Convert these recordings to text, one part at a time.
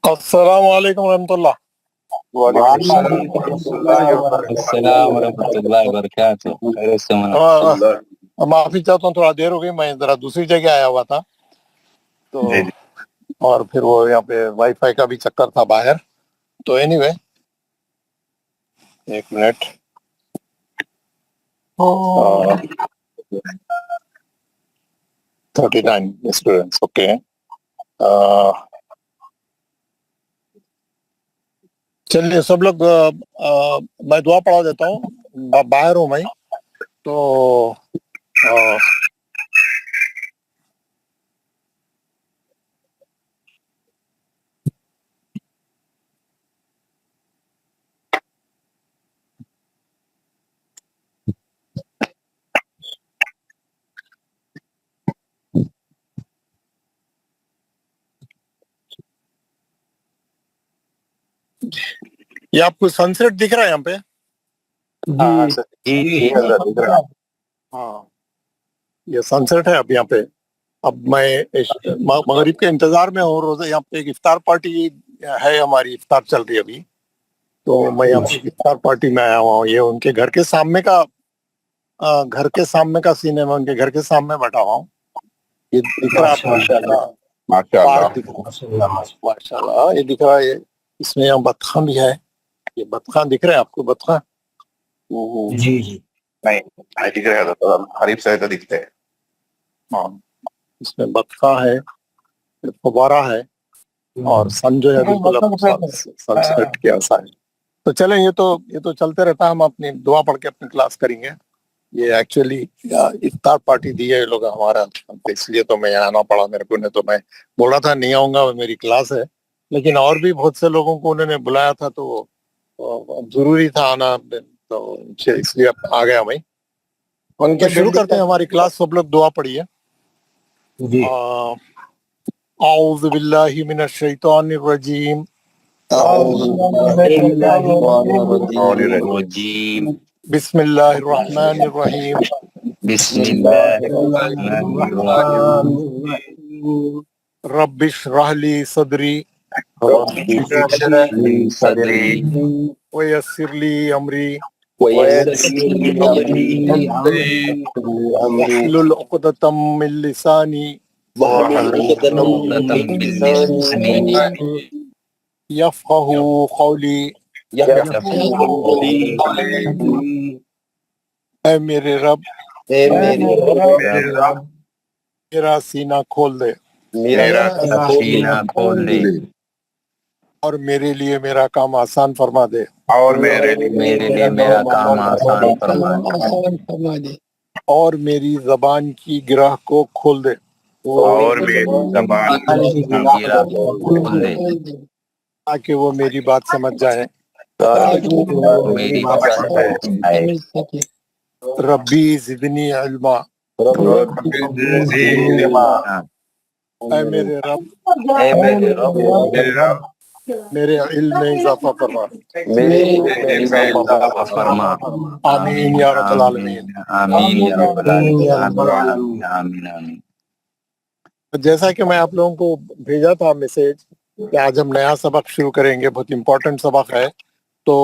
السلام علیکم ورحمۃ اللہ. وعلیکم السلام ورحمۃ اللہ وبرکاتہ. خیریت سے مولانا. معافی چاہتا ہوں، تھوڑا دیر ہو گئی، میں ذرا دوسری جگہ آیا ہوا تھا تو اور پھر وہ یہاں پہ وائی فائی کا بھی چکر تھا باہر. تو اینی وے، ایک منٹ. 39 اسٹوڈینٹس. اوکے، چلیے سب لوگ، میں دعا پڑھا دیتا ہوں. باہر ہوں میں تو یہ آپ کو سن سیٹ دکھ رہا ہے یہاں پہ؟ ہاں، یہ سن سیٹ ہے اب یہاں پہ. اب میں مغرب کے انتظار میں ہوں. روزہ یہاں پہ ایک افطار پارٹی ہے، ہماری افطار چل رہی ہے ابھی، تو میں یہاں پہ افطار پارٹی میں آیا ہوا ہوں. یہ ان کے گھر کے سامنے کا سین ہے. میں ان کے گھر کے سامنے بیٹھا ہوا ہوں. یہ دکھ رہا ہے ماشاء اللہ. یہ دکھ رہا ہے، اس میں یہاں بطخاں بھی ہے. یہ بطخاں دکھ رہے ہیں آپ کو؟ بطخاں جی جی نہیں دکھ رہا تھا، قریب سے تو دکھتے ہیں. ہاں، اس میں بطخاں ہے، فوارہ ہے، اور سن جو ہے بالکل سن سیٹ کے ایسا ہے. تو چلیں، یہ تو چلتے رہتا ہے. ہم اپنی دعا پڑھ کے اپنی کلاس کریں گے. یہ ایکچولی افطار پارٹی دی ہے یہ لوگ ہمارا، اس لیے تو میں آنا پڑا میرے کو. تو میں بول رہا تھا نہیں آؤں گا، میری کلاس ہے، لیکن اور بھی بہت سے لوگوں کو انہوں نے بلایا تھا تو ضروری تھا آنا، تو اس لیے آ گیا میں. تو شروع کرتے ہیں ہماری کلاس. سب لوگ دعا پڑھیے. اعوذ باللہ من الشیطان الرجیم. بسم اللہ الرحمن الرحیم. بسم اللہ الرحمن الرحیم. رب اشرح لی صدری صدری ویسر لی امری ویسر لی امری واحلل عقدۃ من لسانی یفقہوا قولی. اے میرے رب، میرا سینہ کھول دے سینہ کھول دے اور میرے لیے میرا کام آسان فرما دے. اور میرے لیے میرا کام آسان فرما دے. اور میری زبان کی گرہ کو کھول دے اور میری زبان کھول دے تاکہ وہ میری بات سمجھ جائے. میری بات ہے. ربی زدنی علما. اے میرے رب، اے میرے رب، میرے علم میں اضافہ فرما. اضافہ فرما. آمین یا رب العالمین. آمین یا رب العالمین. آمین آمین. جیسا کہ میں آپ لوگوں کو بھیجا تھا میسج کہ آج ہم نیا سبق شروع کریں گے، بہت امپورٹنٹ سبق ہے. تو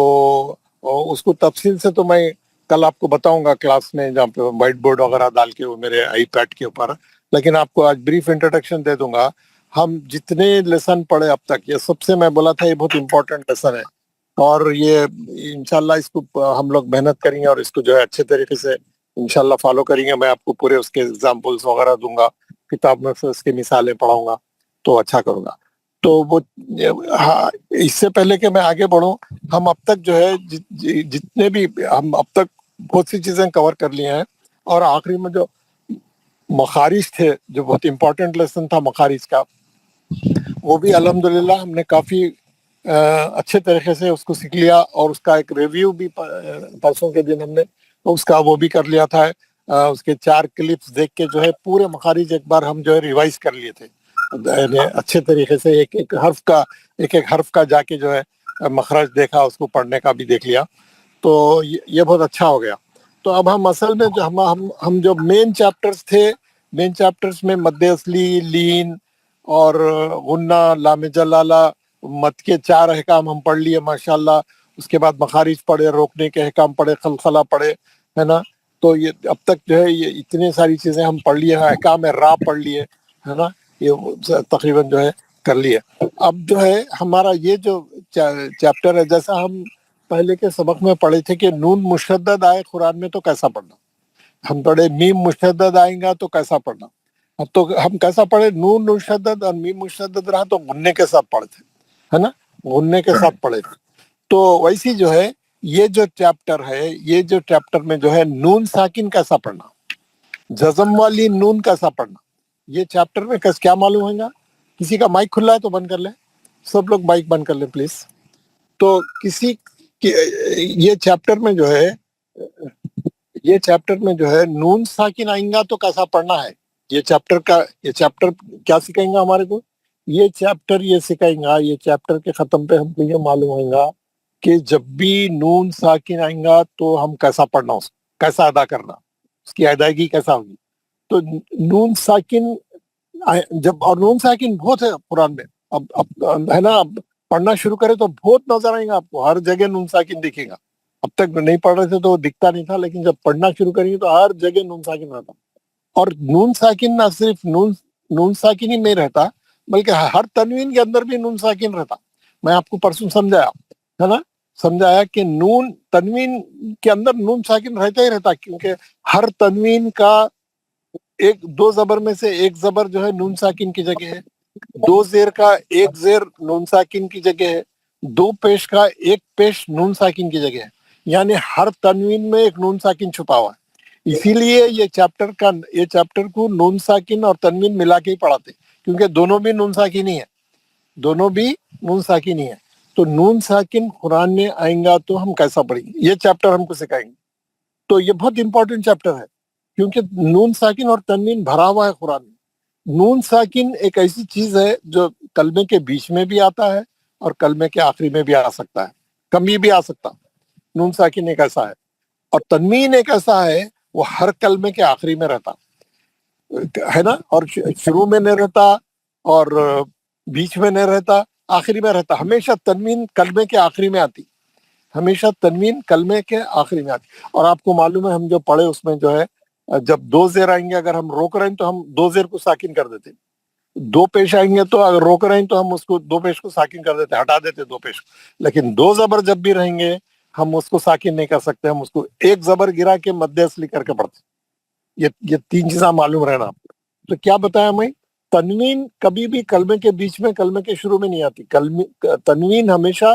اس کو تفصیل سے تو میں کل آپ کو بتاؤں گا کلاس میں، جہاں پہ وائٹ بورڈ وغیرہ ڈال کے وہ میرے آئی پیڈ کے اوپر. لیکن آپ کو آج بریف انٹروڈکشن دے دوں گا. ہم جتنے لیسن پڑھے اب تک، یہ سب سے میں بولا تھا یہ بہت امپورٹنٹ لیسن ہے، اور یہ انشاءاللہ اس کو ہم لوگ محنت کریں گے اور اس کو جو ہے اچھے طریقے سے انشاءاللہ فالو کریں گے. میں آپ کو پورے اس کے ایگزامپلس وغیرہ دوں گا، کتاب میں سے اس کی مثالیں پڑھاؤں گا، تو اچھا کروں گا. تو وہ اس سے پہلے کہ میں آگے بڑھوں، ہم اب تک جو ہے جتنے بھی ہم اب تک بہت سی چیزیں کور کر لی ہیں، اور آخری میں جو مخارج تھے، جو بہت امپورٹنٹ لیسن تھا مخارج کا، وہ بھی الحمدللہ ہم نے کافی اچھے طریقے سے اس کو سیکھ لیا، اور اس کا ایک ریویو بھی پرسوں کے دن ہم نے اس کا وہ بھی کر لیا تھا. اس کے 4 کلپس دیکھ کے جو ہے پورے مخارج ایک بار ہم جو ہے ریوائز کر لیے تھے اچھے طریقے سے. ایک حرف کا جا کے جو ہے مخرج دیکھا، اس کو پڑھنے کا بھی دیکھ لیا، تو یہ بہت اچھا ہو گیا. تو اب ہم اصل میں جو ہم جو مین چیپٹرز تھے، مین چیپٹرز میں مد اصلی، لین اور غنہ، لام جلالہ، مد کے 4 احکام ہم پڑھ لیے ماشاءاللہ، اس کے بعد مخارج پڑھے، روکنے کے احکام پڑھے، خلخلہ پڑھے، ہے نا. تو یہ اب تک جو ہے یہ اتنے ساری چیزیں ہم پڑھ لیے، احکام را پڑھ لیے، ہے نا. یہ تقریباً جو ہے کر لیے. اب جو ہے ہمارا یہ جو چیپٹر ہے، جیسا ہم پہلے کے سبق میں پڑھے تھے کہ نون مشدد آئے قرآن میں تو کیسا پڑھنا، ہم پڑھے میم مشدد آئیں گا تو کیسا پڑھنا. اب تو ہم کیسا پڑھے، نون مشدد اور میم مشدد رہا تو غننے کے ساتھ پڑھے تھے، ہے نا، غننے کے ساتھ پڑھے تھے. تو ویسی جو ہے یہ جو چیپٹر ہے، یہ جو چیپٹر میں جو ہے نون ساکن کیسا پڑھنا، جزم والی نون کیسا پڑھنا، یہ چیپٹر میں کیا معلوم ہوگا. کسی کا مائک کھلا ہے تو بند کر لیں، سب لوگ مائک بند کر لیں پلیز. تو کسی یہ چیپٹر میں جو ہے، یہ چیپٹر میں جو ہے نون ساکن آئیں گا تو کیسا پڑھنا ہے. یہ چیپٹر کیا سکھائیں گا ہمارے کو، یہ چیپٹر یہ سکھائیں گا. یہ چیپٹر کے ختم پہ ہم کو یہ معلوم ہوگا کہ جب بھی نون ساکن آئیں گا تو ہم کیسا پڑھنا، اس کیسا ادا کرنا، اس کی ادائیگی کیسا ہوگی. تو نون ساکن جب، اور نون ساکن بہت ہے قرآن میں، اب ہے نا، اب پڑھنا شروع کرے تو بہت نظر آئیں گا آپ کو، ہر جگہ نون ساکن دکھے گا. اب تک نہیں پڑھ رہے تھے تو دکھتا نہیں تھا، لیکن جب پڑھنا شروع کریں گے تو ہر جگہ نون ساکن رہتا. اور نون ساکن نہ صرف نون ساکن ہی میں رہتا، بلکہ ہر تنوین کے اندر بھی نون ساکن رہتا. میں آپ کو پرسوں سمجھایا ہے نا، سمجھایا کہ نون تنوین کے اندر نون ساکن رہتا ہی رہتا، کیونکہ ہر تنوین کا ایک دو زبر میں سے ایک زبر جو ہے نون ساکن کی جگہ ہے، دو زیر کا ایک زیر نون ساکن کی جگہ ہے، دو پیش کا ایک پیش نون ساکن کی جگہ ہے. یعنی ہر تنوین میں ایک نون ساکن چھپا ہوا ہے. اسی لیے یہ چیپٹر کو نون ساکن اور تنوین ملا کے ہی پڑھاتے، کیونکہ دونوں بھی نون ساکن ہی ہے، دونوں بھی نون ساکن ہی ہے. تو نون ساکن قرآن میں آئیں گا تو ہم کیسا پڑھیں گے، یہ چیپٹر ہم کو سکھائیں گے. تو یہ بہت امپورٹنٹ چیپٹر ہے، کیونکہ نون ساکن اور تنوین بھرا ہوا ہے قرآن میں. نون ساکن ایک ایسی چیز ہے جو کلمے کے بیچ میں بھی آتا ہے اور کلمے کے آخری میں بھی آ سکتا ہے، کمی بھی آ سکتا. نون ساکن ایک ایسا ہے، اور تنوین ایک ایسا ہے وہ ہر کلمے کے آخری میں رہتا ہے نا، اور شروع میں نہیں رہتا اور بیچ میں نہیں رہتا، آخری میں رہتا. ہمیشہ تنوین کلمے کے آخری میں آتی، ہمیشہ تنوین کلمے کے آخری میں آتی. اور آپ کو معلوم ہے ہم جو پڑھے اس میں جو ہے، جب دو زیر آئیں گے اگر ہم روک رہے ہیں تو ہم دو زیر کو ساکن کر دیتے، دو پیش آئیں گے تو اگر روک رہے ہیں تو ہم اس کو دو پیش کو ساکن کر دیتے، ہٹا دیتے دو پیش کو. لیکن دو زبر جب بھی رہیں گے ہم اس کو ساکن نہیں کر سکتے، ہم اس کو ایک زبر گرا کے مد اصلی کر کے پڑھتے. یہ تین چیزاں معلوم رہنا آپ کو. تو کیا بتایا میں، تنوین کبھی بھی کلمے کے بیچ میں، کلمے کے شروع میں نہیں آتی. تنوین ہمیشہ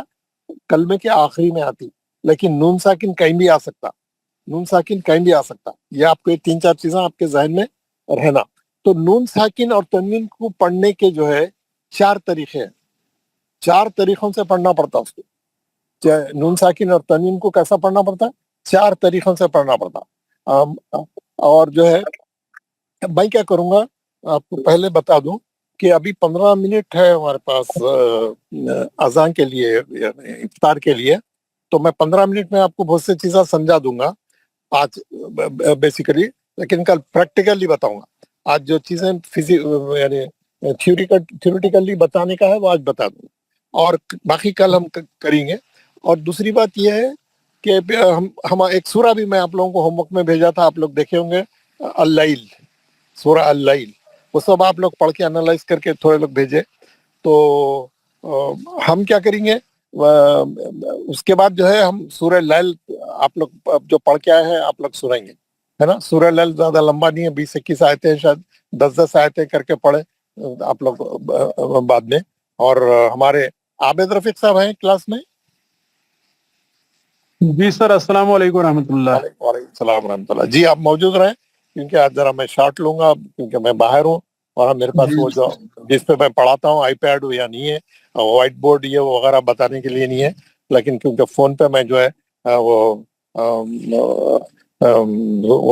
کلمے کے آخری میں آتی، لیکن نون ساکن کہیں بھی آ سکتا، نون ساکن کہیں بھی آ سکتا. یہ آپ کو یہ تین چار چیزیں آپ کے ذہن میں رہنا. تو نون ساکن اور تنوین کو پڑھنے کے جو ہے 4 طریقے ہیں، 4 طریقوں سے پڑھنا پڑتا اس کو. نون ساکن اور تنوین کو کیسا پڑھنا پڑتا، 4 طریقوں سے پڑھنا پڑتا. اور جو ہے میں کیا کروں گا، آپ کو پہلے بتا دوں کہ ابھی 15 منٹ ہے ہمارے پاس اذان کے لیے، افطار کے لیے. تو میں 15 منٹ میں آپ کو بہت سی چیزیں سمجھا دوں گا آج بیسیکلی، لیکن کل پریکٹیکلی بتاؤں گا. آج جو چیزیں یعنی تھیوریٹیکلی بتانے کا ہے وہ آج بتا دوں گا، اور باقی کل ہم کریں گے. اور دوسری بات یہ ہے کہ ہم ایک سورہ بھی میں آپ لوگوں کو ہوم ورک میں بھیجا تھا، آپ لوگ دیکھے ہوں گے، اللیل، سورہ اللیل. وہ سب آپ لوگ پڑھ کے انالائز کر کے تھوڑے لوگ بھیجے. تو ہم کیا کریں گے، اس کے بعد جو ہے ہم سورہ لیل آپ لوگ جو پڑھ کے آئے ہیں آپ لوگ سنائیں گے، ہے نا. سورہ لیل زیادہ لمبا نہیں ہے، 20-21 آیتیں، شاید 10 آیتیں کر کے پڑھے آپ لوگ بعد میں. اور ہمارے عابد رفیق صاحب ہیں کلاس میں. جی سر، السلام علیکم ورحمۃ اللہ. وعلیکم السلام ورحمۃ اللہ. جی آپ موجود رہیں، کیونکہ آج ذرا میں شارٹ لوں گا کیونکہ میں باہر ہوں، اور میرے پاس وہ جو جس پہ میں پڑھاتا ہوں آئی پیڈ یا نہیں ہے، وائٹ بورڈ یہ وغیرہ بتانے کے لیے نہیں ہے، لیکن کیونکہ فون پہ میں جو ہے وہ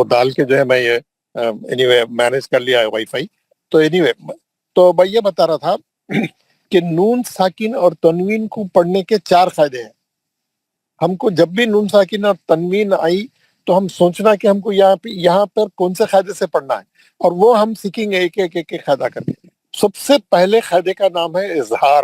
ڈال کے جو ہے میں یہ اینی وے مینیج کر لیا ہے وائی فائی. تو اینی وے، تو میں یہ بتا رہا تھا کہ نون ساکن اور تنوین کو پڑھنے کے 4 فائدے ہیں. ہم کو جب بھی نون ساکن اور تنوین آئی تو ہم سوچنا کہ ہم کو یہاں پر کون سے قاعدے سے پڑھنا ہے، اور وہ ہم سیکھیں گے ایک ایک قاعدہ کر کے. سب سے پہلے قاعدے کا نام ہے اظہار.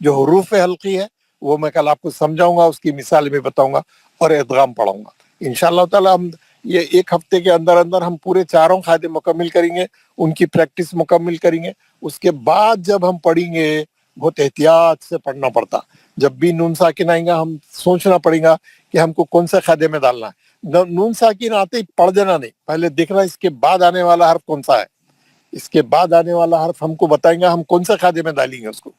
جو حروف حلقی ہے وہ میں کل آپ کو سمجھاؤں گا، اس کی مثال بھی بتاؤں گا اور ادغام پڑھاؤں گا انشاءاللہ تعالی. ہم یہ ایک ہفتے کے اندر اندر ہم پورے چاروں قاعدے مکمل کریں گے، ان کی پریکٹس مکمل کریں گے. اس کے بعد جب ہم پڑھیں گے بہت احتیاط سے پڑھنا پڑتا. جب بھی نون ساکن آئیں گا ہم سوچنا پڑے گا کہ ہم کو کون سے قاعدے میں ڈالنا ہے. نون ساکن آتے ہی پڑھ دینا نہیں، پہلے دیکھنا اس کے بعد آنے والا حرف کون سا ہے. اس کے بعد آنے والا حرف ہم کو بتائیں گا ہم کون سے قاعدے میں ڈالیں گے اس کو،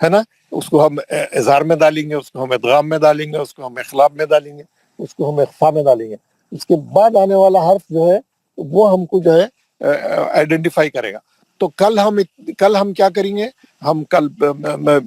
ہے نا. اس کو ہم اظہار میں ڈالیں گے، اس کو ہم ادغام میں ڈالیں گے، اس کو ہم اخلاب میں ڈالیں گے، اس کو ہم اخفا میں ڈالیں گے. اس کے بعد آنے والا حرف جو ہے وہ ہم کو جو ہے آئیڈینٹیفائی کرے گا. تو کل ہم کیا کریں گے، ہم کل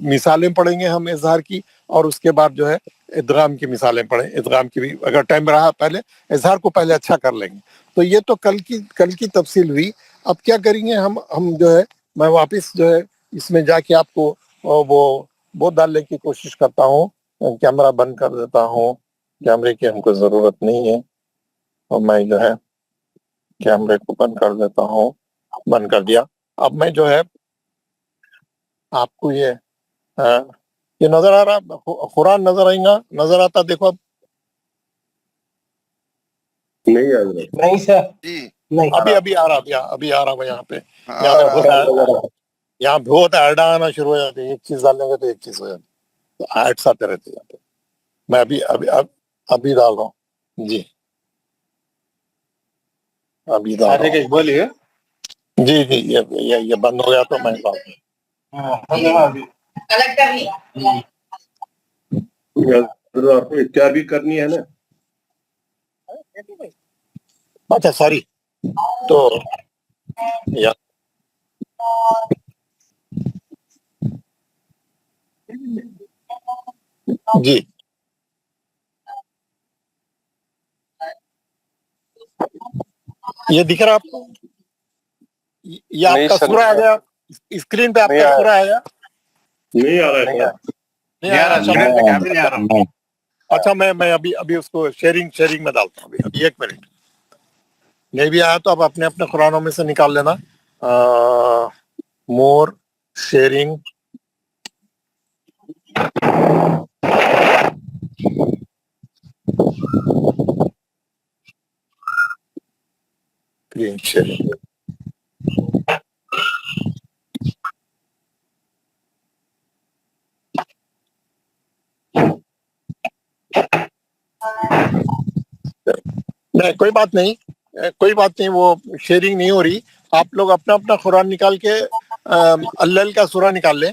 مثالیں پڑھیں گے ہم اظہار کی، اور اس کے بعد جو ہے ادغام کی مثالیں پڑھیں. ادغام کی بھی اگر ٹائم رہا پہلے اظہار کو پہلے اچھا کر لیں گے. تو یہ تو کل کی تفصیل ہوئی. اب کیا کریں گے ہم جو ہے میں واپس جو ہے اس میں جا کے آپ کو وہ ڈالنے کی کوشش کرتا ہوں. کیمرہ بند کر دیتا ہوں، کیمرے کی ہم کو ضرورت نہیں ہے، اور میں جو ہے کیمرے کو بند کر دیتا ہوں. بند کر دیا. اب میں جو ہے آپ کو یہ نظر آ رہا، قرآن نظر آئیں گا، نظر آتا دیکھو. اب نہیں آ رہا نہیں سر، جی. ابھی آ رہا، ابھی آ رہا. یہاں پہ یہاں بہت ایڈ آنا شروع ہو جاتے ہیں. ایک چیز ڈالیں گے تو ایک چیز ہو جاتی، تو ایڈس آتے رہتے ہیں یہاں پہ. میں ابھی ڈال رہا ہوں جی. ابھی ڈال رہا ہوں بولیے. جی. یہ بند ہو گیا تو میں ڈال آپ کو اختیار بھی کرنی ہے نا. اچھا سوری. تو جی یہ دکھ رہا آپ کو، یہ آپ کا سورہ آ گیا اسکرین پہ، آپ کا سورہ آیا. نہیں آ رہا ہے. نہیں آ رہا. اچھا میں ابھی اس کو شیئرنگ میں ڈالتا ہوں. ابھی 1 منٹ. نہیں بھی آیا تو آپ اپنے قرآنوں میں سے نکال لینا. مور شیئرنگ. Screen sharing. نہیں کوئی بات نہیں، وہ شیئرنگ نہیں ہو رہی. آپ لوگ اپنا قرآن نکال کے اللیل کا سورہ نکال لیں.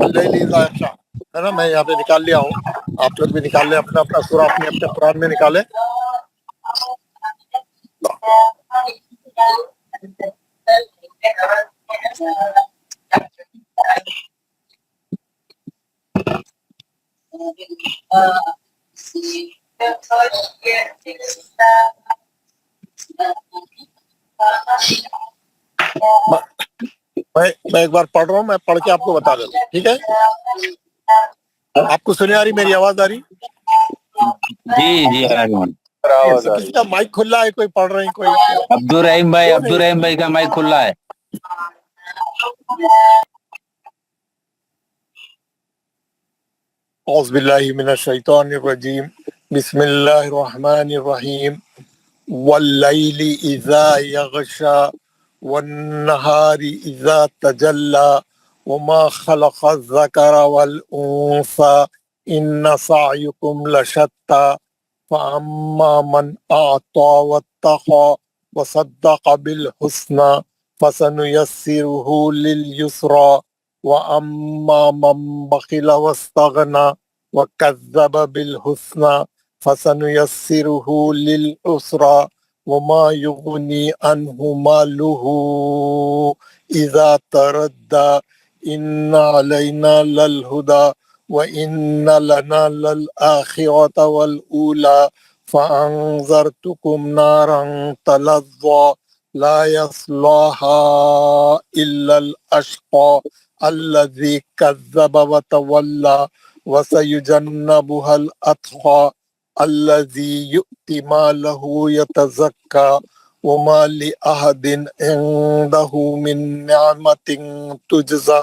اللیل اذا یغشی ہے نا، میں یہاں پہ نکال لیا ہوں. آپ لوگ بھی نکال لیں اپنا سورہ، اپنے قرآن میں نکالیں. میں ایک بار پڑھ رہا ہوں، میں پڑھ کے آپ کو بتا دیتا ہوں، ٹھیک ہے؟ آپ کو سنی آ رہی، میری آواز آ رہی؟ جی کسی کا مائک کھلا ہے، کوئی پڑھ رہے ہیں، کوئی عبدالرحیم بھائی کا مائک کھلا ہے. اعوذ باللہ من الشیطان الرجیم. بسم اللہ الرحمن الرحیم. واللیل اذا یغشا والنہار اذا تجلی وما خلق الذکر والانثى ان سعیکم لشتی فاما من اعطى واتقى وصدق بالحسنى فسنيسره لليسرى واما من بخل واستغنى وكذب بالحسنى فسنيسره للعسرى وما يغني عنه ماله إذا تردى إن علينا للهدى وإن لنا للآخرة والأولى فأنذرتكم نارا تلظى لا يصلاها إلا الأشقى الذي كذب وتولى وسيجنبها الأتقى الذي يؤتي ماله يتزكى وما لأحد عنده من نعمة تجزى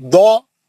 2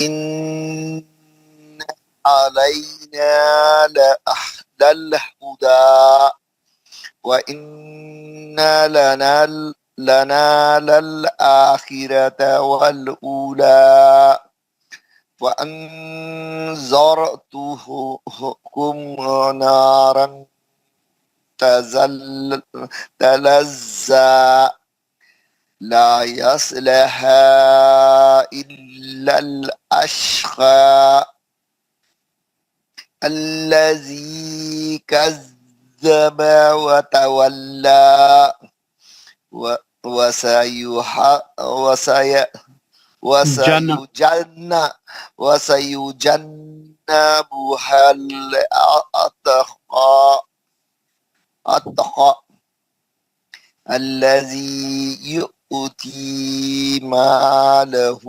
إن علينا للهدى وإن لنا للآخرة والأولى وأنذرتكم نارا تلظى لا يصلها إلا الأشقى الذي كذب وتولى وسيجنبها الأتقى الذي يؤتي ماله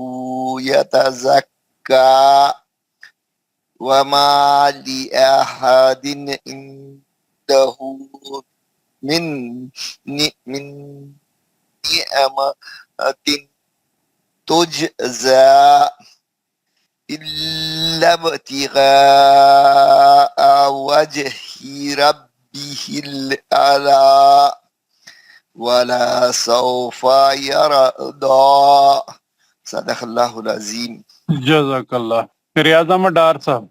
يتزكى وما لأحد عنده من نعمة تجزى إلا ابتغاء وجه ربه الأعلى ولا سوف يرضى صدق اللہ العظیم. جزاک اللہ. ریاض احمد ڈار صاحب.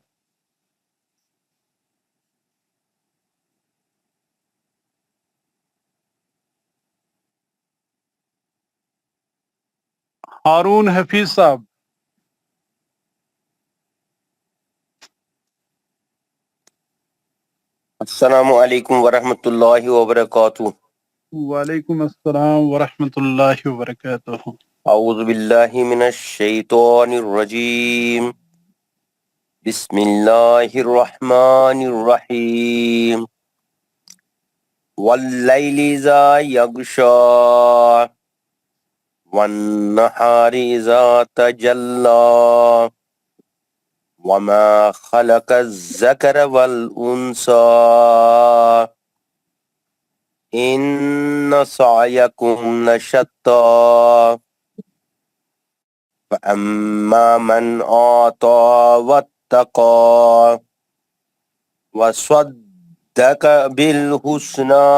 ہارون حفیظ صاحب. السلام علیکم ورحمۃ اللہ وبرکاتہ. وعلیکم السلام ورحمۃ اللہ وبرکاتہ. اعوذ باللہ من الشیطان الرجیم. بسم اللہ الرحمن الرحیم. واللیل اذا یغشا والنہار اذا تجلی وما خلق الذکر والانثى ان سعیکم لشتی فاما من اعطى واتقى وصدق بالحسنى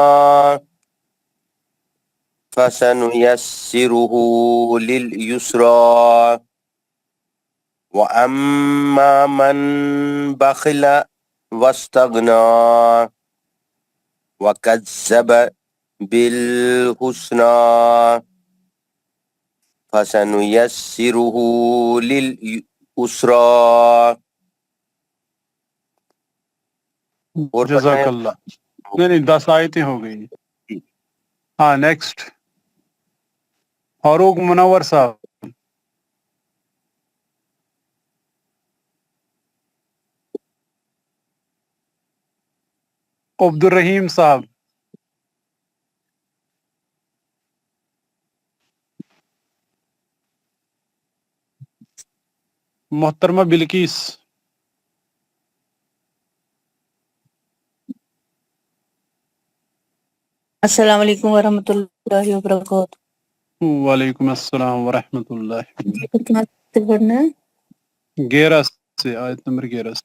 فسنيسره لليسرى وأما من بخل واستغنى وكذب بالحسنى فسنيسره لليسرى. اور جزاک پڑھنا اللہ. نہیں 10 آیتیں ہو گئی. ہاں نیکسٹ فاروق منور صاحب. عبد الرحیم صاحب. محترمہ بلقیس. السلام علیکم ورحمۃ اللہ وبرکاتہ. وعلیکم السلام ورحمۃ اللہ. کہاں سے پڑھنا ہے؟ 11 سے آیت نمبر 11 سے.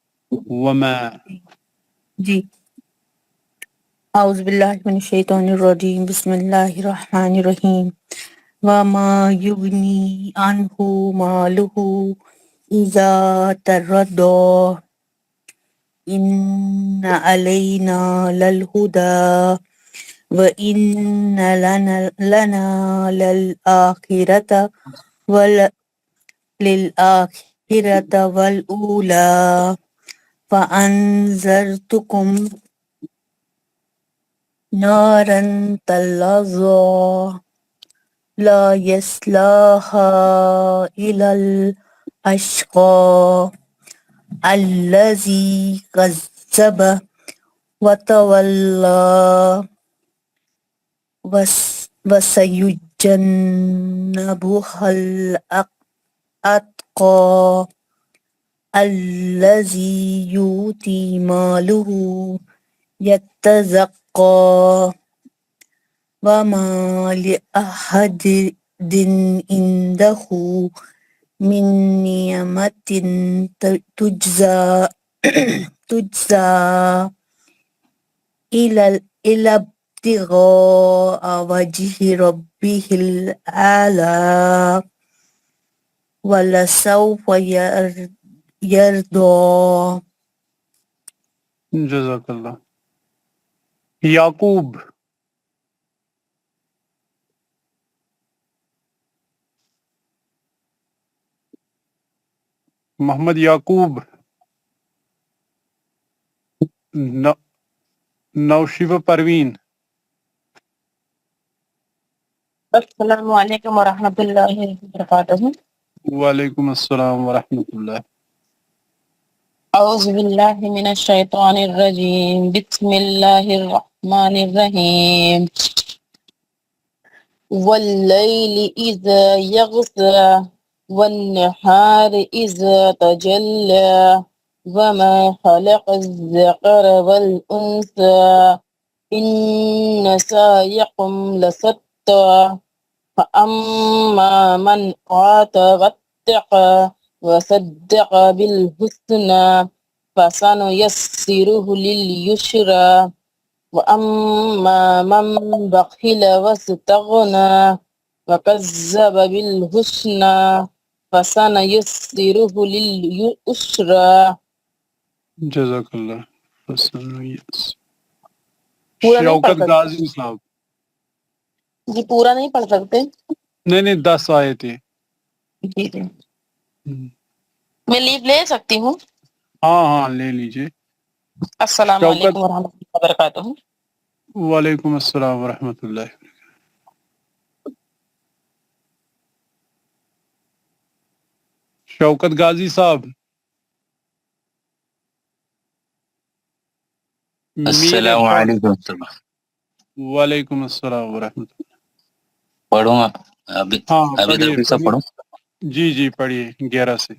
وما جی اعوذ باللہ من الشیطان الرجیم بسم اللہ الرحمن الرحیم. وما یغنی عنہ مالہ اذا تردى ان علینا للہدی وَإِنَّ لَنَا لَلْآخِرَةَ وَالْأُولَى فَأَنذَرْتُكُمْ نَارًا تَلَظَّى لَا يَصْلَاهَا إِلَّا الْأَشْقَى الَّذِي كَذَّبَ وَتَوَلَّى وَسَيُجَنَّبُهَا الْأَتْقَى الَّذِي يُؤْتِي مَالَهُ يَتَزَكَّى وَمَا لِأَحَدٍ عِندَهُ مِن نِّعْمَةٍ تُجْزَى إِلَّا ابتغاء وجه ربه الأعلى ولسوف يرضى. جزاک اللہ. یعقوب. محمد یعقوب. نوشیبہ پروین. السلام علیکم ورحمۃ اللہ وبرکاتہ. وعلیکم السلام ورحمۃ اللہ. اعوذ باللہ من الشیطان الرجیم بسم اللہ الرحمن الرحیم. واللیل اذا یغشی والنہار اذا تجلی وما خلق الذکر والانثى ان سعیکم لشتى فأما من أعطى واتقى وصدق بالحسنى فسنيسره لليسرى وأما من بخل واستغنى وكذب بالحسنى فسنيسره لليسرى. جزاک اللہ. پورا نہیں پڑھ شوکت سکتے غازی صاحب. جی؟ پورا نہیں پڑھ سکتے؟ نہیں 10 آیتیں. جی جی میں لیو لے سکتی ہوں. ہاں لے لیجیے. السلام شوکت. علیکم ورحمۃ اللہ وبرکاتہ. وعلیکم السلام ورحمۃ اللہ. شوکت غازی صاحب. السلام علیکم. وعلیکم السلام ورحمۃ اللہ. پڑھوں ابھی ہاں ابھی پڑھیے تک سب پڑھوں. جی پڑھیے 11 سے.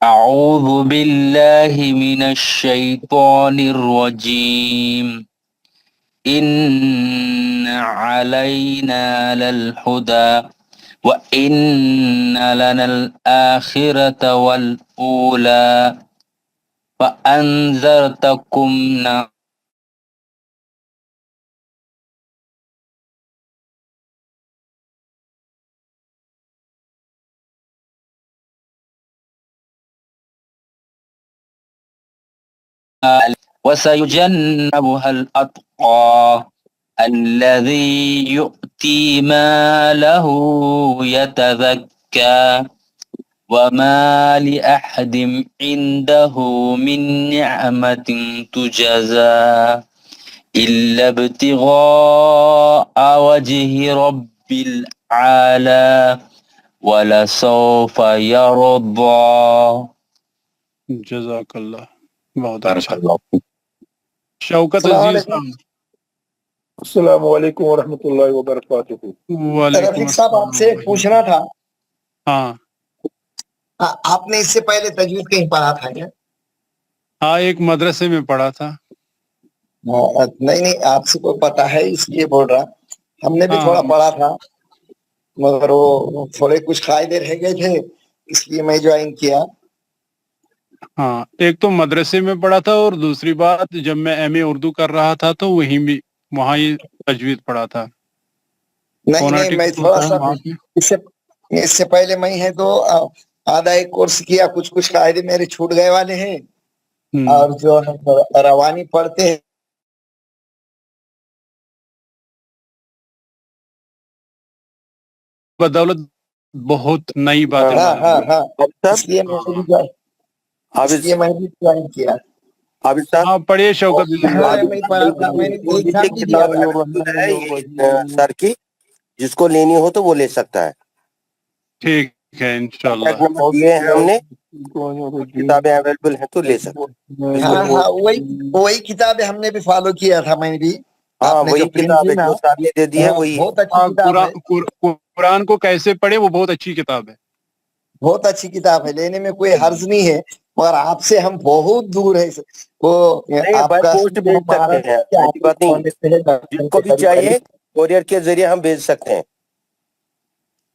اعوذ باللہ من الشیطان الرجیم ان علینا للہدی وان لنا الآخرة والأولى فأنذرتكم وسيجنبها الأتقى الذي يؤتي ماله يتزكى وما لأحد عنده من نعمة تجزى إلا ابتغاء وجه رب العالى ولسوف يرضى. جزاک اللہ، بہت بارک اچھا. اللہ. شوکت السلام عزیز علیکم. صاحب. السلام علیکم ورحمۃ اللہ وبرکاتہ. وعلیکم رفیق صاحب آپ سے ایک پوچھنا تھا. ہاں آپ نے اس سے پہلے تجوید کہیں پڑھا تھا کیا؟ ہاں، ایک مدرسے میں پڑھا تھا. نہیں آپ سے کوئی پتا ہے اس لیے بول رہا. ہم نے بھی ہاں تھوڑا پڑھا تھا مگر وہ تھوڑے کچھ قاعدے رہ گئے تھے اس لیے میں جوائن کیا. ہاں، ایک تو مدرسے میں پڑھا تھا اور دوسری بات جب میں ایم اے اردو کر رہا تھا تو وہاں ہی تجوید پڑھا تھا. نہیں میں تھوڑا سا اس سے پہلے میں ہے تو آدھا ایک کورس کیا. کچھ قاعدے میرے چھوٹ گئے والے ہیں اور جو روانی پڑھتے ہیں بدولت بہت نئی باتیں ہاں معلوم. اس لیے میں بھی جوائن کیا. ہاں پڑھیے شوکت عزیز ہاں صاحب. میں پڑھا تھا. میں نے ایگزام بھی دیا تھا. سر کی جس کو لینی ہو تو وہ لے سکتا ہے. ٹھیک ہے انشاءاللہ. کانٹیکٹ نمبر دیے ہیں ہم نے، کتابیں اویلیبل ہیں تو لے سکتے ہیں. ہاں وہی کتابیں ہم نے بھی فالو کیا تھا. میں بھی ہاں آپ نے وہی جو پرنٹ کتاب کی ہے نا جو صاحب نے دے دی ہے وہی. بہت اچھی کتاب ہے. قرآن کو کیسے پڑھے وہ بہت اچھی کتاب ہے. بہت اچھی کتاب ہے. لینے میں کوئی حرج نہیں ہے مگر آپ سے ہم بہت دور ہے. وہ نہیں آپ بائی کا پوسٹ بھیج سکتے ہیں، ایسی بات نہیں. جس کو بھی چاہیے کوریئر کے ذریعے ہم بھیج سکتے ہیں.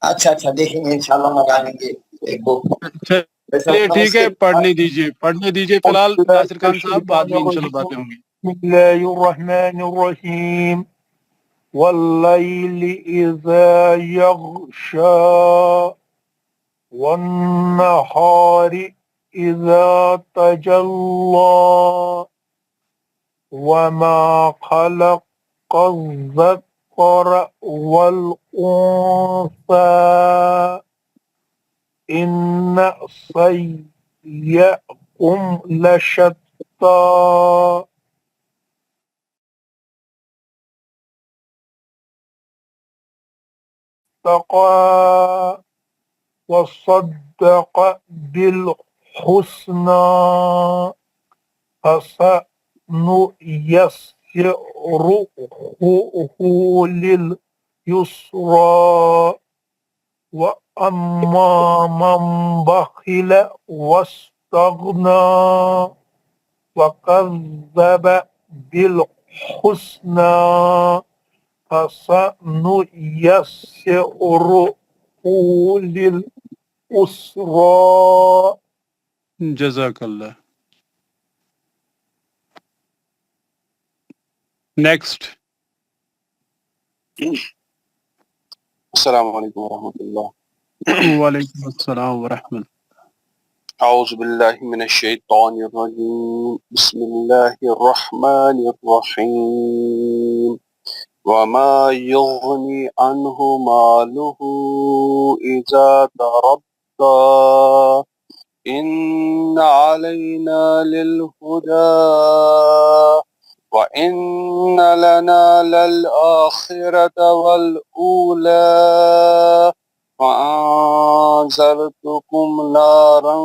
اچھا دیکھیں گے انشاءاللہ منگا لیں گے ایک بک. چلیے ٹھیک ہے، پڑھنے دیجیے فی الحال. ناصر خان صاحب بعد میں انشاءاللہ باتیں ہوں گی. بسم اللہ الرحمن الرحیم واللیل اذا یغشا والنہار اذا تجلی وما خلق الذکر والانثى ان سعیکم لشتى اتقى وصدق بالحسنى فسنيسره لليسرى وأما من بخل واستغنى وكذب بالحسنى فسنيسره للعسرى. جزاک اللہ. نیکسٹ. السلام علیکم ورحمۃ اللہ. وعلیکم السلام ورحمۃ. اعوذ باللہ من الشیطان الرجیم. بسم اللہ الرحمن الرحیم. وما یغنی عنہ مالہ اذا تردى ان علینا للہدى وَإِنَّ لَنَا لَلْآخِرَةَ وَالْأُولَى وَأَنذَرْتُكُمْ نَارًا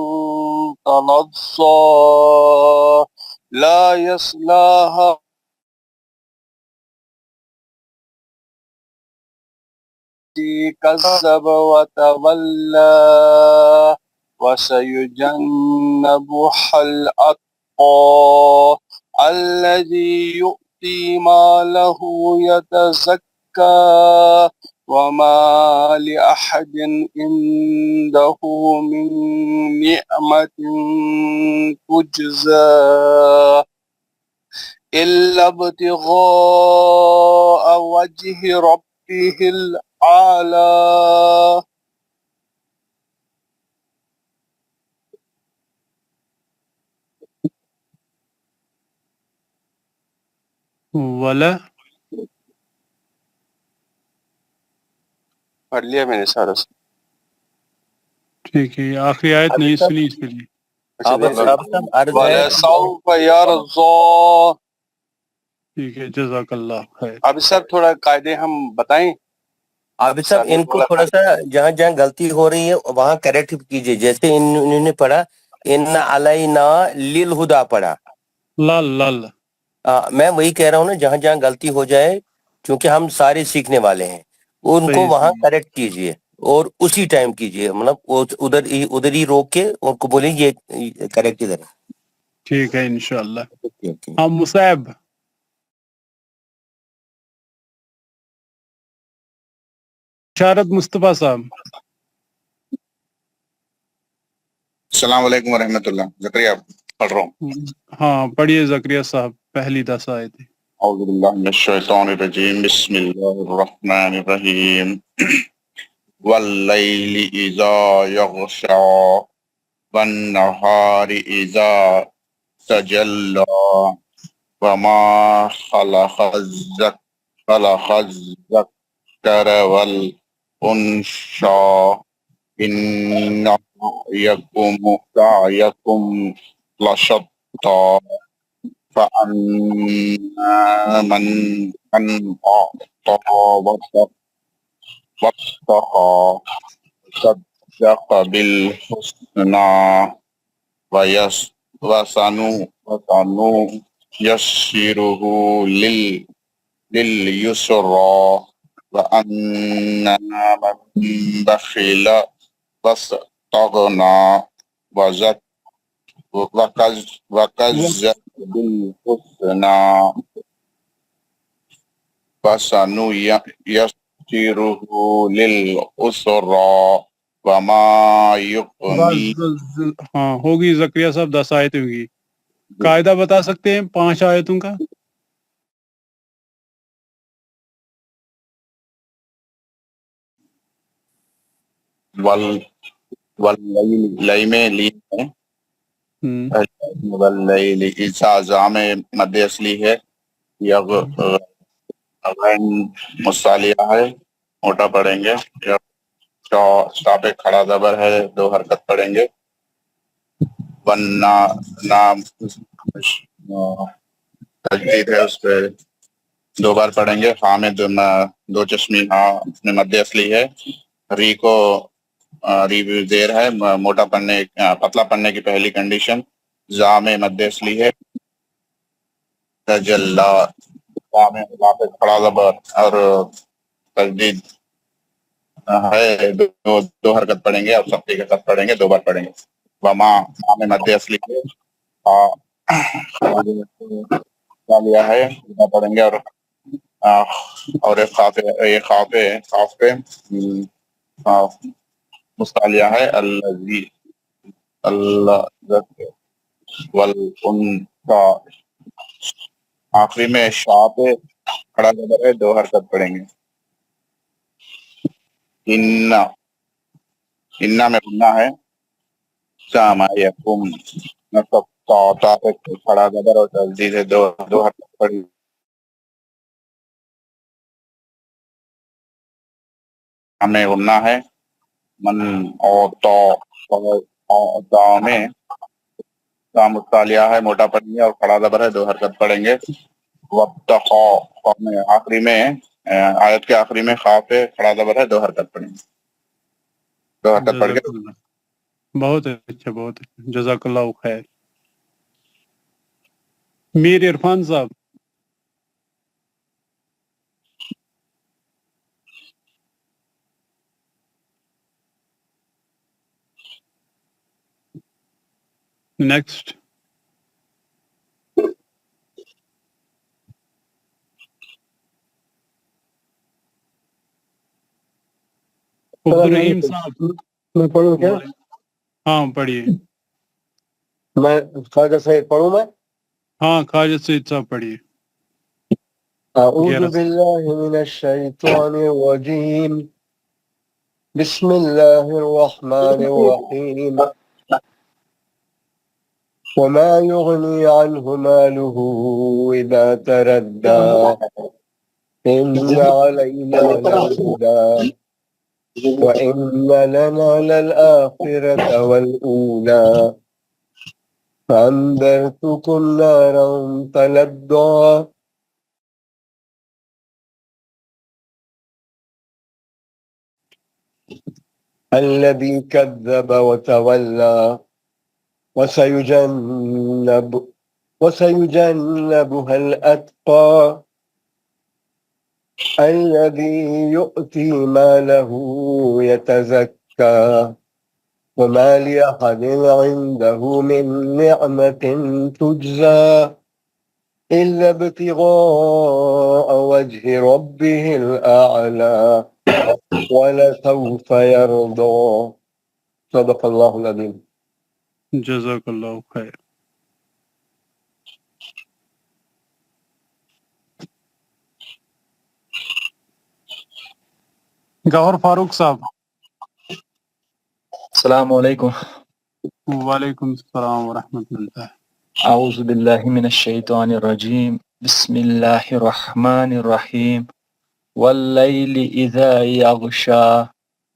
تَلَظَّى لَا يَصْلَاهَا كَذَّبَ وَتَوَلَّى وَسَيُجَنَّبُهَا الْأَتْقَى الذي يؤتي ماله يتزكى وما لأحد عنده من نعمة تجزى إلا ابتغاء وجه ربه الأعلى. ولا پڑھ لیا میں نے سارا. ٹھیک ہے، یہ آخری آیت نہیں سنی اس کے لیے. وَلَسَوْفَ يَرْضَىٰ. ٹھیک ہے، جزاک اللہ خیر. اب صاحب تھوڑا قاعدے ہم بتائیں. عابد صاحب ان کو تھوڑا سا جہاں جہاں غلطی ہو رہی ہے وہاں کریکٹ کیجئے. جیسے انہوں نے پڑھا ان علینا للہدا پڑھا. لل میں وہی کہہ رہا ہوں نا، جہاں جہاں غلطی ہو جائے کیونکہ ہم سارے سیکھنے والے ہیں، ان کو صحیح وہاں صحیح. کریکٹ کیجئے اور اسی ٹائم کیجئے. مطلب ادھر ہی روک کے ان کو بولیں یہ کریکٹ ادھر ہے. ٹھیک ہے انشاءاللہ. ہاں مصعب. شارت مصطفیٰ صاحب. السلام علیکم ورحمۃ اللہ. زکریا پڑھ رہا ہوں. ہاں پڑھیے زکریا صاحب، پہلی 10 آیتیں. اعوذ باللہ من الشیطان الرجیم. بسم اللہ الرحمن الرحیم. واللیل اذا یغشا والنہار اذا تجلی وما خلق الذکر والانثى ان سعیکم لشتى فأما من أعطى واتقى وصدق بالحسنى وسنيسره لليسرى وأما من بخل واستغنى وكذب بالحسنى فسنيسره للعسرى وما يغني. ہاں ہوگی زکریا صاحب، 10 آیتیں ہوگی. قاعدہ بتا سکتے ہیں 5 آیتوں کا؟ واللیل میں لین ہے. واللیل اذا میں مد اصلی ہے. غین مصالحہ ہے، موٹا پڑھیں گے. شاہ پہ کھڑا زبر ہے، 2 حرکت پڑھیں گے. ورنہ نام تجدید ہے، اس پہ 2 بار پڑھیں گے. ہاں میں 2 چشمی ہاں میں مد اصلی ہے. ری کو ری زیر ہے، موٹا پڑھنے پتلا پڑھنے کی پہلی کنڈیشن. زا میں مد اصلی ہے. تجلا میں پہ کھڑا زبر اور تجدید ہے، 2 حرکت پڑھیں گے اور سختی کے ساتھ پڑھیں گے، 2 بار پڑھیں گے. وما میں مد اصلی ہے، لیا ہے پڑھیں گے. اور ایک خواب پہ مستعلیہ ہے الذی اللہ والانثى. آخری میں شاہ پہ کھڑا زبر ہے، 2 حرکت پڑھیں گے. انا میں گناہ ہے. سامعکم نصب طاطا پہ کھڑا زبر اور تجدید ہے، 2 حرکت پڑھی. ہمیں گناہ ہے. من اوتا میں مطالعہ ہے، موٹا پڑھیں گے اور کھڑا زبر ہے، 2 حرکت پڑھیں گے. وابتغا میں آخری میں آیت کے آخری میں خاء پہ کھڑا زبر ہے، 2 حرکت پڑھیں گے. 2 حرکت پڑھ کے جزاک اللہ. بہت اچھا، بہت اچھا، جزاک اللہ خیر. میر عرفان صاحب. نیکسٹ. عبدالرحیم صاحب. میں پڑھوں کیا؟ ہاں پڑھیے. میں خواجہ سعید پڑھوں میں؟ ہاں خواجہ سعید صاحب پڑھیے. اعوذ باللہ من الشیطان الرجیم. بسم اللہ الرحمن الرحیم. وما يغني عنه ماله إذا تردى إن علينا للهدى وإن لنا للآخرة والأولى فأنذرتكم نارا تلظى الذي كذب وتولى وسيجنبها الأتقى الذي يؤتي ماله يتزكى وما لأحد عنده من نعمة تجزى إلا ابتغاء وجه ربه الأعلى ولسوف يرضى صدق الله العظيم. جزاک اللہ خیر. گوہر فاروق صاحب. السلام علیکم. وعلیکم السلام ورحمۃ اللہ. اعوذ باللہ من الشیطان الرجیم. بسم اللہ الرحمن الرحیم. واللیل اذا یغشا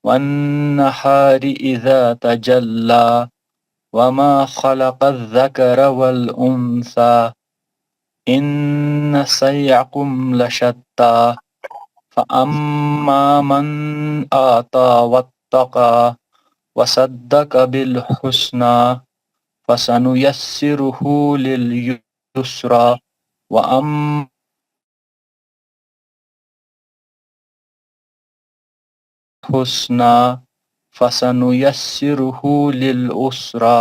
والنہار اذا تجلا وما خلق الذکر والانثى ان سعیکم لشتى فاما من آتى واتقى وصدق بالحسنى فسنيسره لليسرى وأما الحسنى فسنيسره للعسرى.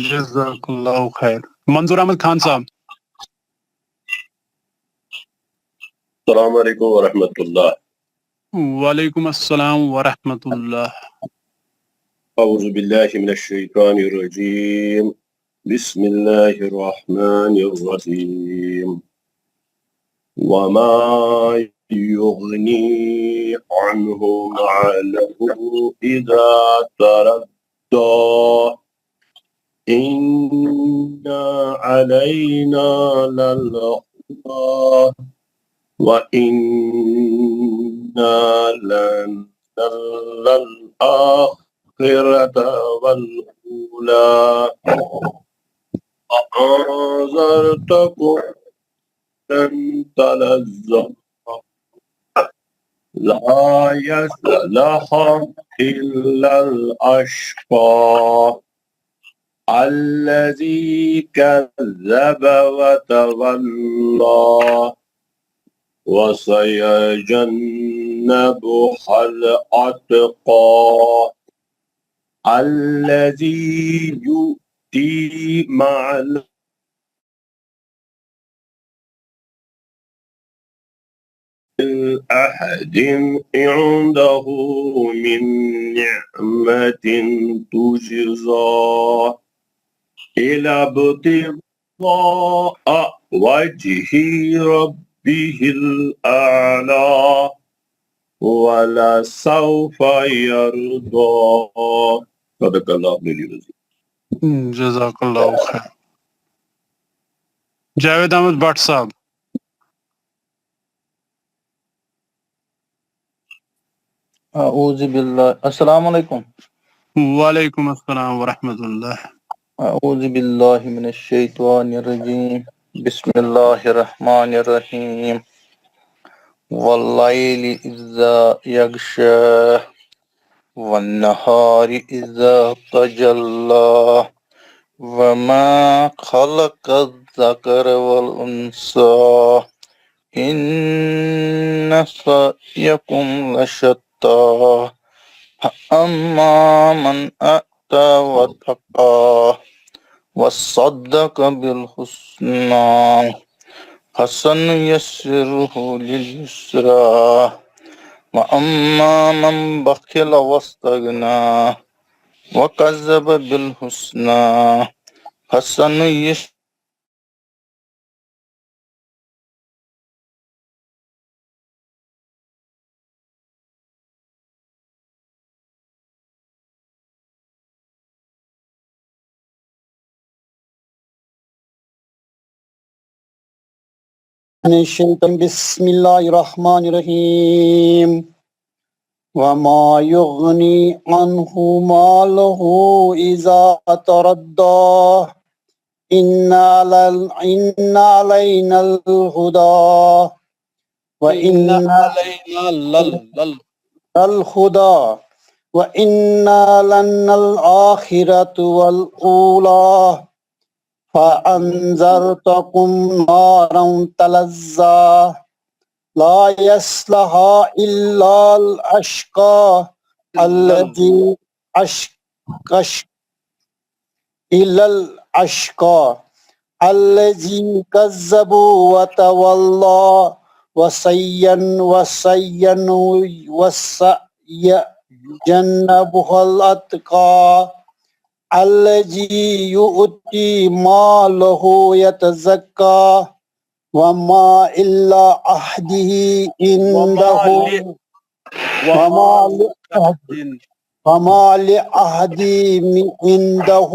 جزاک اللہ خیر. منظور احمد خان صاحب. السلام علیکم ورحمۃ اللہ. وعلیکم السلام ورحمۃ اللہ. اعوذ باللہ من الشیطان الرجیم. بسم اللہ الرحمن الرحیم. وما یغنی عنہ مالہ اذا تردى ان علینا للہدى وَإِنَّا لَلْآخِرَةَ وَالْأُولَى فَأَنذَرْتُكُمْ لَن تَلَظَّى لَا يَصْلَهَا إِلَّا الْأَشْقَى الَّذِي كَذَّبَ وَتَوَلَّى وَسَيَجَنَّبُهَا الْأَتْقَى الَّذِي يُؤْتِي مَالَهُ أَحَدٍ عِندَهُ مِن نِّعْمَةٍ تُجْزَى إِلَى ابْتِغَاءَ وَجْهِ رَبِّهِ الْأَعْلَى وَلَسَوْفَ يَرْضَى. صدق اللہ علیہ وسلم. جزاک اللہ خیر. جاوید احمد بٹ صاحب. اعوذ باللہ. السلام علیکم. وعلیکم السلام ورحمۃ اللہ. اعوذ باللہ من الشیطان الرجیم. بسم اللہ الرحمن الرحیم. واللیل اذا یغشا والنہار اذا تجلا وما خلق الذکر والانثى ان سعیکم لشتى فاما من آتى واتقى وصدق بالحسنى فسنيسره لليسرى وأما من بخل واستغنى وكذب بالحسنى فسنيسره بسم الله الرحمن الرحيم وما يغني عنه ماله إذا تردى إن علينا الهدى وإن علينا الهدى وإن لنا الآخرة والأولى فأنذرتكم نارا تلظى لا يصلها إلا الأشقى الذي إلا الأشقى الذي كذب وتولى وسيجنبها الأتقى الذي يؤتي ماله يتزكى وما إلا عهده عنده وما لعهدي عنده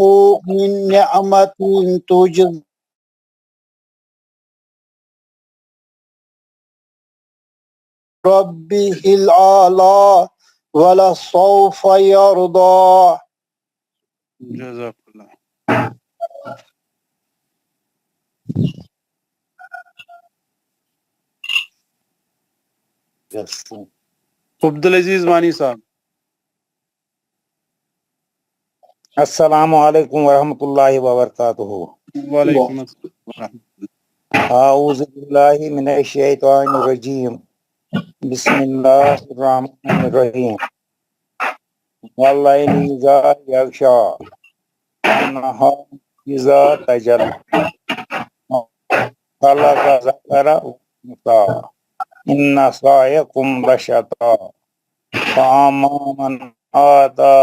من نعمة تجزى ربه الأعلى ولسوف يرضى. جزاک اللہ. عبدالعزیز وانی صاحب. السلام علیکم ورحمۃ اللہ وبرکاتہ. وعلیکم السلام. اعوذ باللہ من الشیطان الرجیم. بسم اللہ الرحمن الرحیم. واللیل اذا یغشی والنہار اذا تجلی خلق ذکر وانثى ان سعیکم لشتیٰ فاما من آتى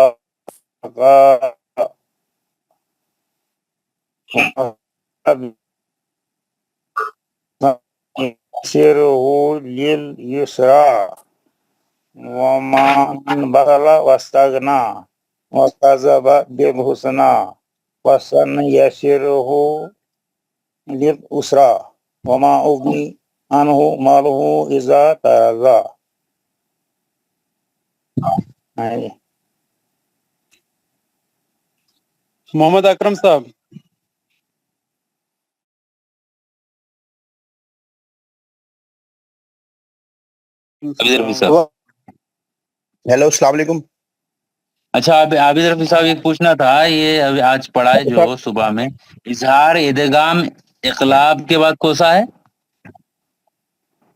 يسره لليسرى وما من بخل واستغنى وكذب بالحسنى فسنيسره للعسرى وما أغني عنه ماله إذا تردى. محمد اکرم صاحب. ہیلو السلام علیکم. اچھا عابد رفیع صاحب ایک پوچھنا تھا, یہ ابھی آج پڑھا ہے جو صبح میں, اظہار ادغام اقلاب کے بعد کون سا ہے؟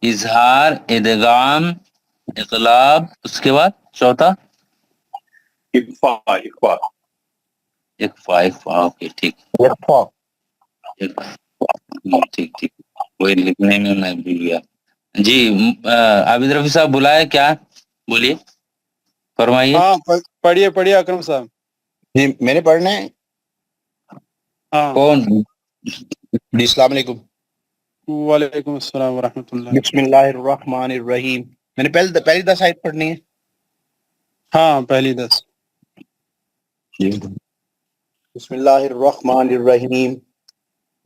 اظہار ادغام اقلاب اس کے بعد چوتھا اکفا. اوکے ٹھیک ٹھیک وہی لکھنے میں میں بھول گیا. جی عابد رفیع صاحب بلائے کیا, بولیے فرمائیے. ہاں پڑھیے اکرم صاحب. جی میں نے پڑھنا ہے. ہاں کون؟ جی السلام علیکم. وعلیکم السلام ورحمۃ اللہ. بسم اللہ الرحمن الرحیم. میں نے پہلی 10 آیت پڑھنی ہے. ہاں پہلی 10. بسم اللہ الرحمن الرحیم.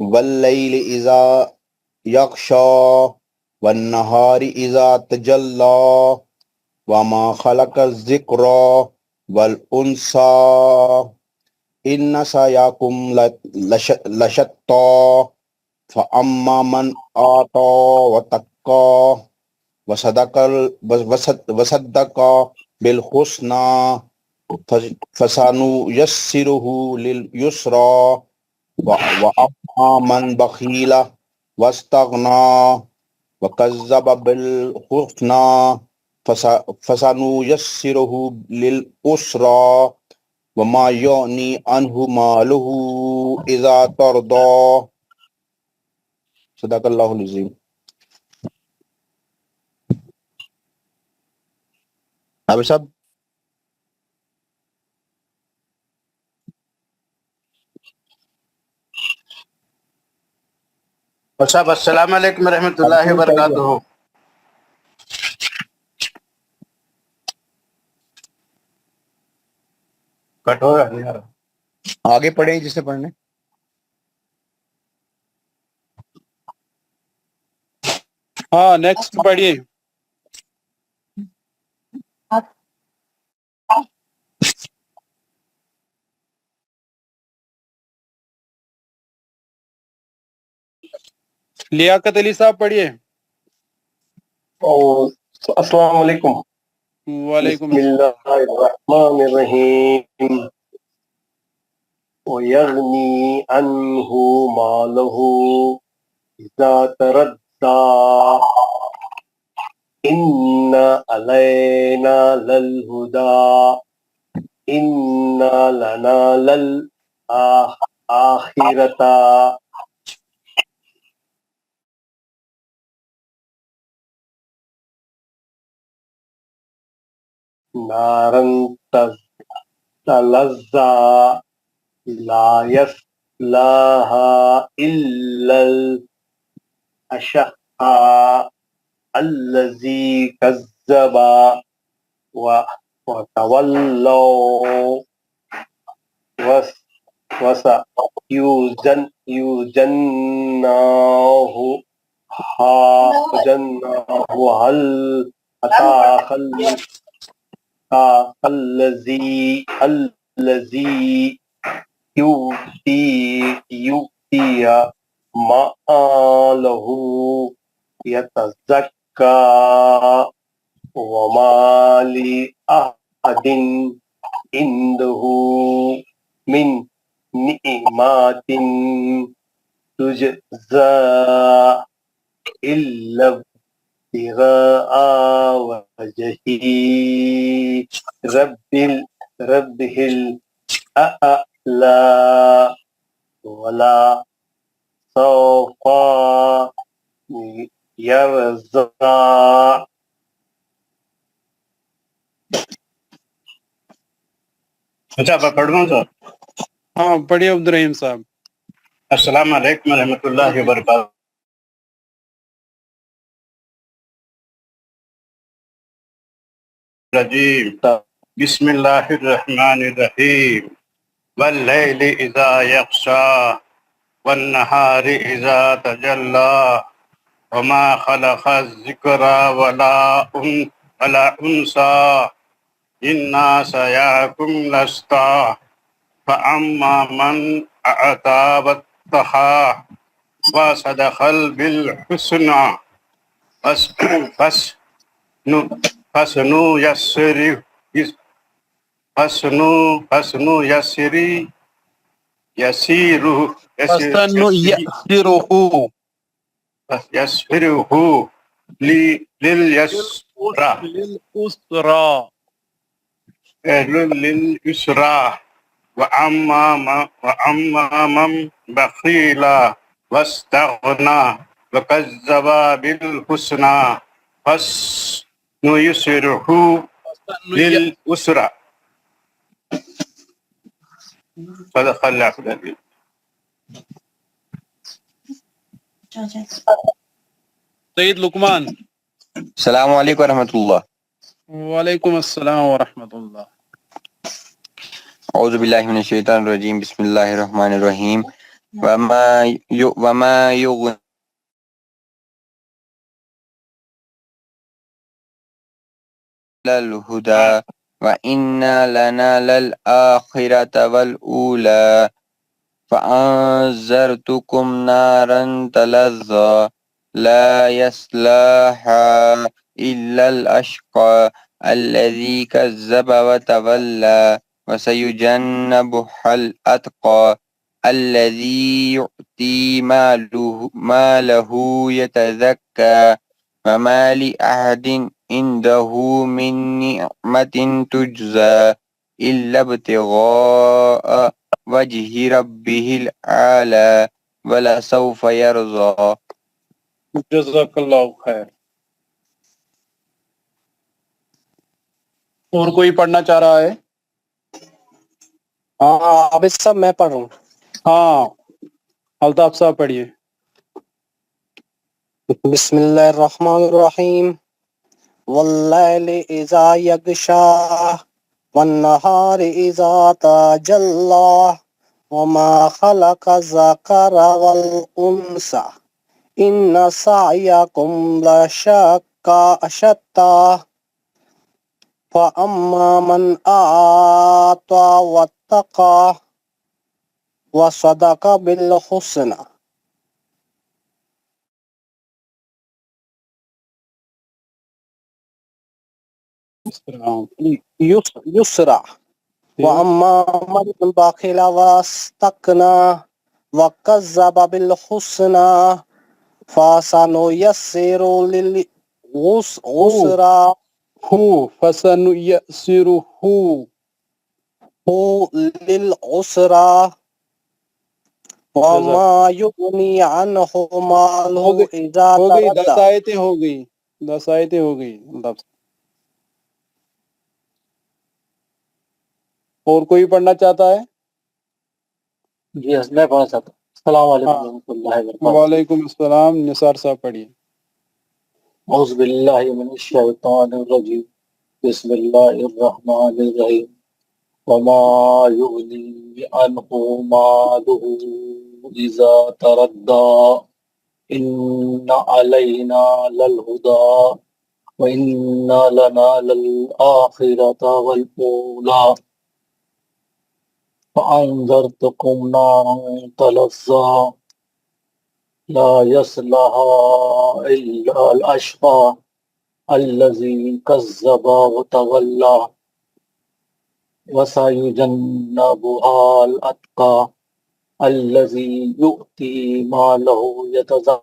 واللیل اذا یغشی والنہار اذا تجلی وما خلق الذکر والانثى ان سعیکم لشتى فاما من آتى واتقى وصدق بالحسنى فسنيسره لليسرى واما من بخل واستغنى وكذب بالحسنى فسنيسره للعسرى وما يغني عنه ماله اذا تردى. صدق اللہ العظیم. عابد صاحب صاحب السلام علیکم ورحمۃ اللہ وبرکاتہ. کٹ ہو رہا ہے یار, آگے پڑھیں جس سے پڑھنے. ہاں نیکسٹ پڑھیے. لیاقت علی صاحب پڑھیے. السلام علیکم. وعلیکم بسم اللہ الرحمن الرحیم. وَيَغْنِي عَنْهُ مَالَهُ إِذَا تَرَدَّى إِنَّ عَلَيْنَا لَلْهُدَى إِنَّ لَنَا لَلْآخِرَةَ نَارًا تَلَظَّى لا يصلاها إلا الأشقى الذي كذب وتولوا وسيجنبها الذي يؤتي ماله يتزكى وما لأحد عنده من نعمة تجزى إلا ابتغاء وجه ربه الأعلى ولا سوف يرضى. اچھا پڑھ دوں سر. ہاں پڑھیے عبد الرحیم صاحب. السلام علیکم ورحمۃ اللہ وبرکاتہ. الرجیم بسم اللہ الرحمن الرحیم. واللیل اذا یغشا والنہار اذا تجلی وما خلق الذکر ولا انسا انا سیاکم لستا فاما من اعطى واتقى وصدق بالحسنى يسره لليسرى وأما من بخيل واستغنى وكذب بالحسنى فسنيسره لليسرى. صدق اللہ العظیم. سید لقمان. السلام علیکم ورحمۃ اللہ. وعلیکم السلام ورحمۃ اللہ. اعوذ باللہ من الشیطان الرجیم. بسم اللہ الرحمن الرحیم. وما یغنی الہدی وَإِنَّ لَنَا لَلْآخِرَةَ وَالْأُولَى فَأَنذَرْتُكُمْ نَارًا تَلَظَّى لَا يَصْلَاهَا إِلَّا الْأَشْقَى الَّذِي كَذَّبَ وَتَوَلَّى وَسَيُجَنَّبُهَا الْأَتْقَى الَّذِي يُؤْتِي مَالَهُ يَتَزَكَّى وَمَا لِأَحَدٍ عنده من نعمة تجزى إلا ابتغاء وجه ربه الأعلى ولسوف يرضى. جزاک اللہ خیر. اور کوئی پڑھنا چاہ رہا ہے؟ ہاں عابد صاحب میں پڑھ رہا ہوں. ہاں الطاف صاحب پڑھیے. بسم اللہ الرحمن الرحیم. واللیل اذا یغشا والنہار اذا تجلی وما خلق الذکر والانثى إن سعيكم لشتى فأما من أعطى واتقى وصدق بالحسنى يسرى وأما من بخل واستغنى وكذب بالحسنى فسنيسره للعسرى فسنيسره للعسرى وما يغني عنه ماله إذا ہو گئی 10 تردى آیتیں ہو گئی 10 آیتیں ہو گئی اور کوئی پڑھنا چاہتا ہے؟ جی میں پڑھنا چاہتا ہوں السلام علیکم ہاں ورحمۃ اللہ وبرکاتہ وعلیکم السلام نثار صاحب پڑھیے اعوذ باللہ من الشیطان الرجیم بسم اللہ الرحمن الرحیم وما يغني عنه ماله إذا تردى إن علينا للهدى وإن لنا للآخرة والأولى فأنذرتكم نارا تلظى لا يصلها إلا الأشقى الذي كذب وتولى وسيجنبها الأتقى الذي يؤتي ماله يتزكى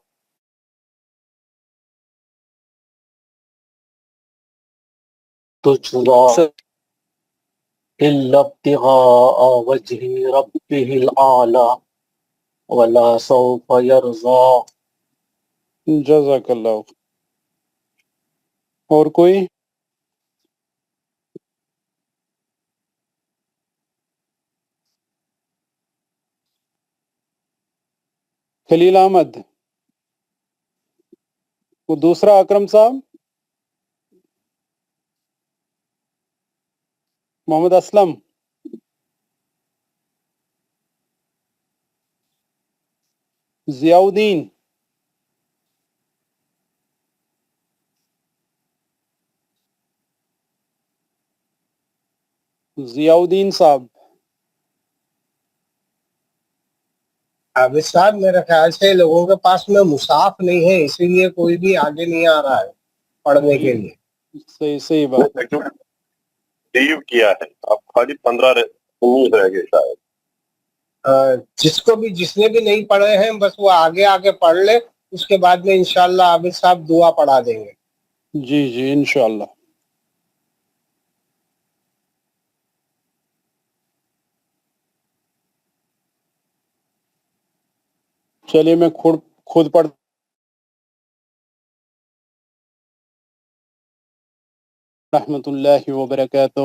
تجزى إلا ابتغاء وجه ربه الأعلى ولا سوف يرضى جزاک اللہ اور کوئی خلیل احمد وہ دوسرا اکرم صاحب محمد اسلم ضیاء الدین ضیاء الدین صاحب عابد صاحب میرے خیال سے لوگوں کے پاس میں مصحف نہیں ہے اسی لیے کوئی بھی آگے نہیں آ رہا ہے پڑھنے کے لیے صحیح بات لیو کیا ہے اب خالی 15 رہ گئے شاید جس نے بھی نہیں پڑھے ہیں بس وہ آگے آگے پڑھ لے اس کے بعد میں انشاءاللہ عابد صاحب دعا پڑھا دیں گے جی جی انشاءاللہ چلیے میں خود پڑھ رحمۃ اللہ وبرکاتہ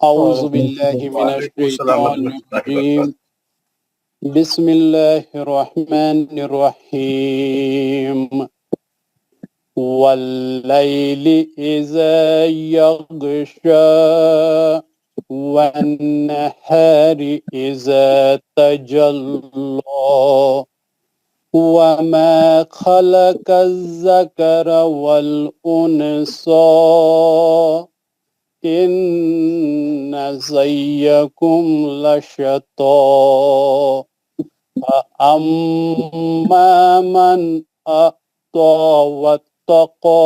اعوذ باللہ من الشیطان الرجیم بسم اللہ الرحمن الرحیم واللیل اذا یغشا والنہار اذا تجلی وما خلق الذكر والأنثى إن سعيكم لشتى فأما من أعطى واتقى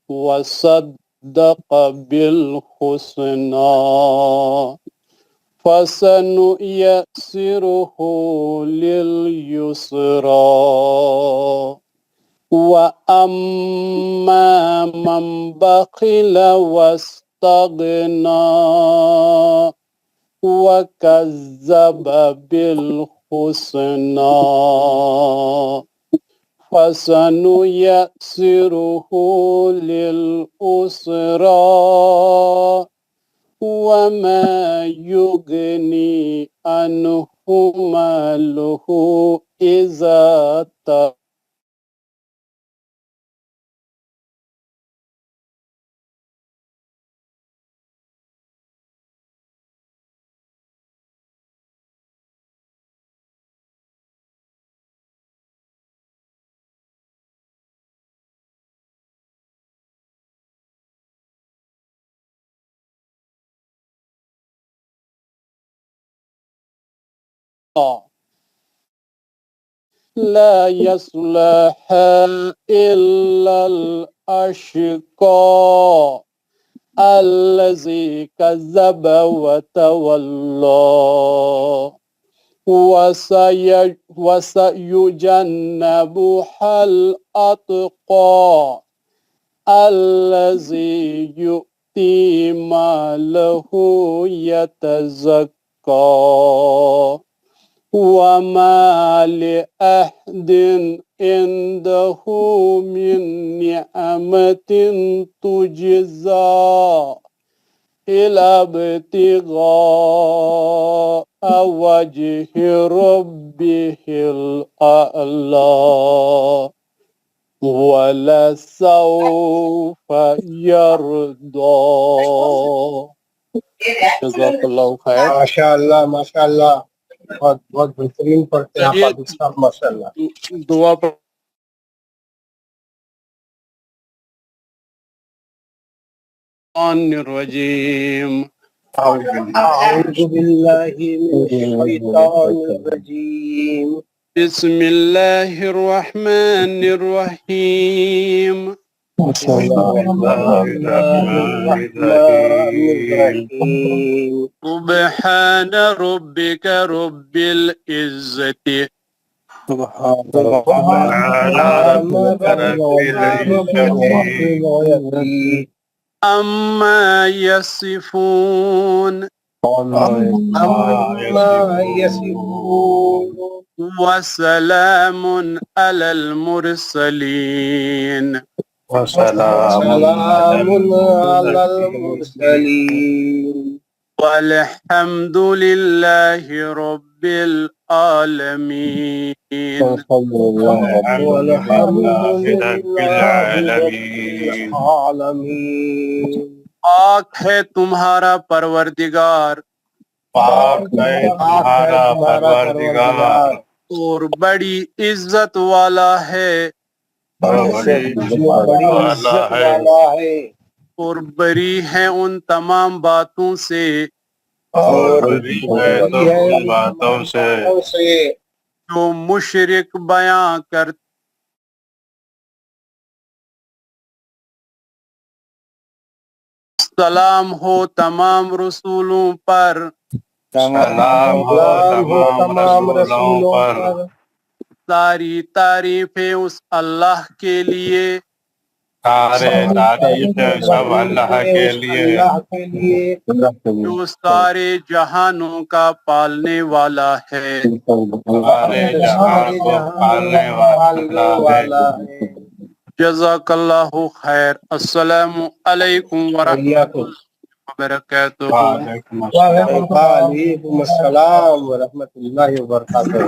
وصدق بالحسنى فسنيسره لليسرى وأما من بخل واستغنى وكذب بالحسنى فسنيسره لليسرى وما يغني عنه ماله إذا لا يصلحها إلا الأشقى الذي كذب وتولى وسيجنبها الأتقى الذي يؤتي ماله يتزكى وما لأحد عنده من نعمة تجزى إلى ابتغاء وجه ربه الأعلى ولسوف يرضى. جزاک اللہ خیر. ماشاء اللہ ماشاء اللہ، بہت بہت بہترین پڑھتے ہیں آپ عابد صاحب، ماشاء اللہ. دعا پر الرجیم. اعوذ باللہ من الشیطان الرجیم. بسم اللہ الرحمن الرحیم. سبحان ربك رب العزة عما يصفون وسلام على المرسلين وسلام على المرسلين والحمد لله رب العالمين. والحمد لله رب العالمين. پاک ہے تمہارا پروردگار اور بڑی عزت والا ہے اور بری ہے ان تمام باتوں سے جو مشرک بیان کرتے. سلام ہو تمام رسولوں پر ساری تعریفیں اس اللہ کے لیے جو سارے جہانوں کا پالنے والا ہے. جزاک اللہ خیر. السلام علیکم ورحمۃ اللہ وبرکاتہ. وعلیکم السلام ورحمۃ اللہ وبرکاتہ.